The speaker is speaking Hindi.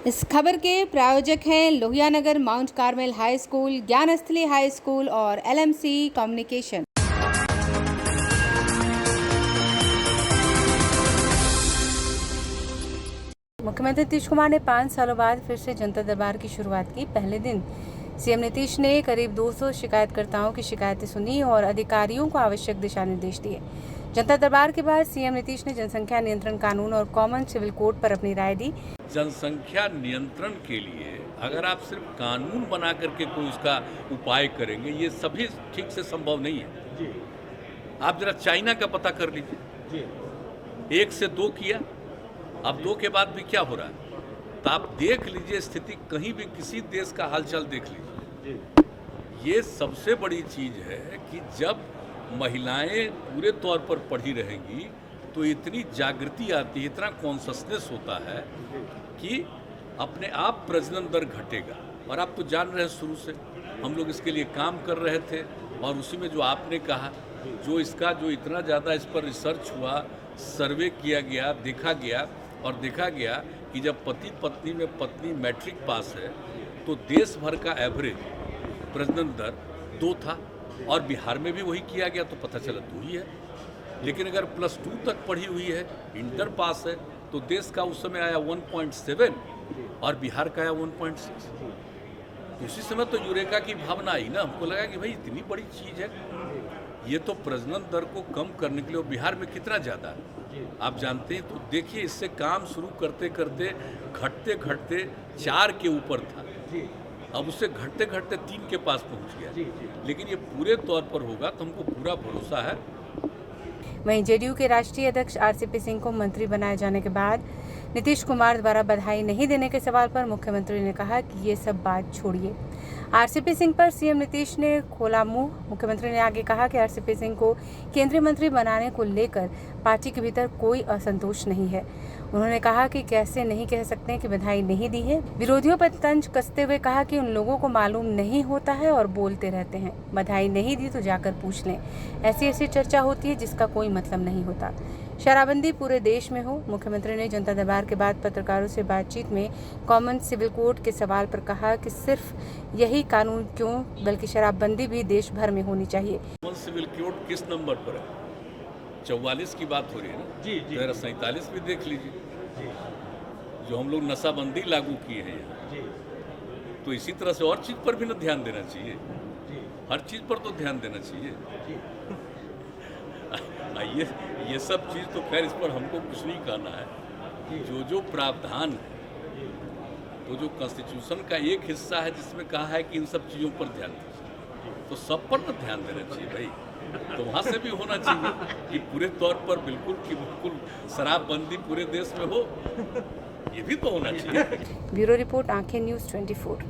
इस खबर के प्रायोजक हैं Lohia Nagar mount Carmel high school, Gyansthali high school और LMC कम्युनिकेशन। मुख्यमंत्री नीतीश कुमार ने 5 सालों बाद फिर से जनता दरबार की शुरुआत की। पहले दिन सीएम नीतीश ने करीब 200 शिकायतकर्ताओं की शिकायतें सुनी और अधिकारियों को आवश्यक दिशा निर्देश दिए। जनता दरबार के बाद सीएम नीतीश ने जनसंख्या नियंत्रण कानून और कॉमन सिविल कोड पर अपनी राय दी। जनसंख्या नियंत्रण के लिए अगर आप सिर्फ कानून बना करके कोई उसका उपाय करेंगे, ये सभी ठीक से संभव नहीं है। आप जरा चाइना का पता कर लीजिए, 1 से 2 किया, अब 2 के बाद भी क्या हो रहा है, तो आप देख लीजिए स्थिति, कहीं भी किसी देश का हालचाल देख लीजिए। ये सबसे बड़ी चीज़ है कि जब महिलाएं पूरे तौर पर पढ़ी रहेंगी तो इतनी जागृति आती है, इतना कॉन्शसनेस होता है कि अपने आप प्रजनन दर घटेगा। और आप तो जान रहे हैं, शुरू से हम लोग इसके लिए काम कर रहे थे और उसी में जो आपने कहा, जो इसका जो इतना ज़्यादा इस पर रिसर्च हुआ, सर्वे किया गया, देखा गया और देखा गया कि जब पति पत्नी में पत्नी मैट्रिक पास है तो देश भर का एवरेज प्रजनन दर 2 था और बिहार में भी वही किया गया, तो पता चला 2 ही है। लेकिन अगर +2 तक पढ़ी हुई है, इंटर पास है, तो देश का उस समय आया 1.7 और बिहार का आया 1.6। उसी समय तो यूरेका की भावना आई ना, हमको लगा कि भाई इतनी बड़ी चीज़ है, ये तो प्रजनन दर को कम करने के लिए। बिहार में कितना ज़्यादा है आप जानते हैं, तो देखिए इससे काम शुरू करते करते घटते घटते 4 के ऊपर था, अब उससे घटते घटते 3 के पास पहुंच गया। लेकिन ये पूरे तौर पर होगा तो हमको पूरा भरोसा है। वहीं जेडीयू के राष्ट्रीय अध्यक्ष RCP सिंह को मंत्री बनाए जाने के बाद नीतीश कुमार द्वारा बधाई नहीं देने के सवाल पर मुख्यमंत्री ने कहा कि ये सब बात छोड़िए। RCP सिंह पर सीएम नीतीश ने खोला मुंह। मुख्यमंत्री ने आगे कहा कि RCP सिंह को केंद्रीय मंत्री बनाने को लेकर पार्टी के भीतर कोई असंतोष नहीं है। उन्होंने कहा कि कैसे नहीं कह सकते कि बधाई नहीं दी है। विरोधियों पर तंज कसते हुए कहा कि उन लोगों को मालूम नहीं होता है और बोलते रहते हैं, बधाई नहीं दी तो जाकर पूछ लें। ऐसी चर्चा होती है जिसका कोई मतलब नहीं होता। शराबबंदी पूरे देश में हो। मुख्यमंत्री ने जनता दरबार के बाद पत्रकारों से बातचीत में कॉमन सिविल कोड के सवाल पर कहा कि सिर्फ यही कानून क्यों, बल्कि शराबबंदी भी देश भर में होनी चाहिए। कॉमन सिविल कोड किस नंबर पर है? 44 की बात हो रही है ना जी। 47 भी देख लीजिए, जो हम लोग नशाबंदी लागू किए हैं यहाँ, तो इसी तरह से और चीज़ पर भी ना ध्यान देना चाहिए, हर चीज़ पर तो ध्यान देना चाहिए। ये सब चीज़ तो खैर इस पर हमको कुछ नहीं कहना है। जो प्रावधान है, तो जो कॉन्स्टिट्यूशन का एक हिस्सा है जिसमें कहा है कि इन सब चीज़ों पर ध्यान दीजिए, तो सब पर ना ध्यान देना चाहिए भाई। तो वहाँ से भी होना चाहिए कि पूरे तौर पर बिल्कुल शराबबंदी पूरे देश में हो, ये भी तो होना चाहिए। ब्यूरो रिपोर्ट, आंखें न्यूज़ 24।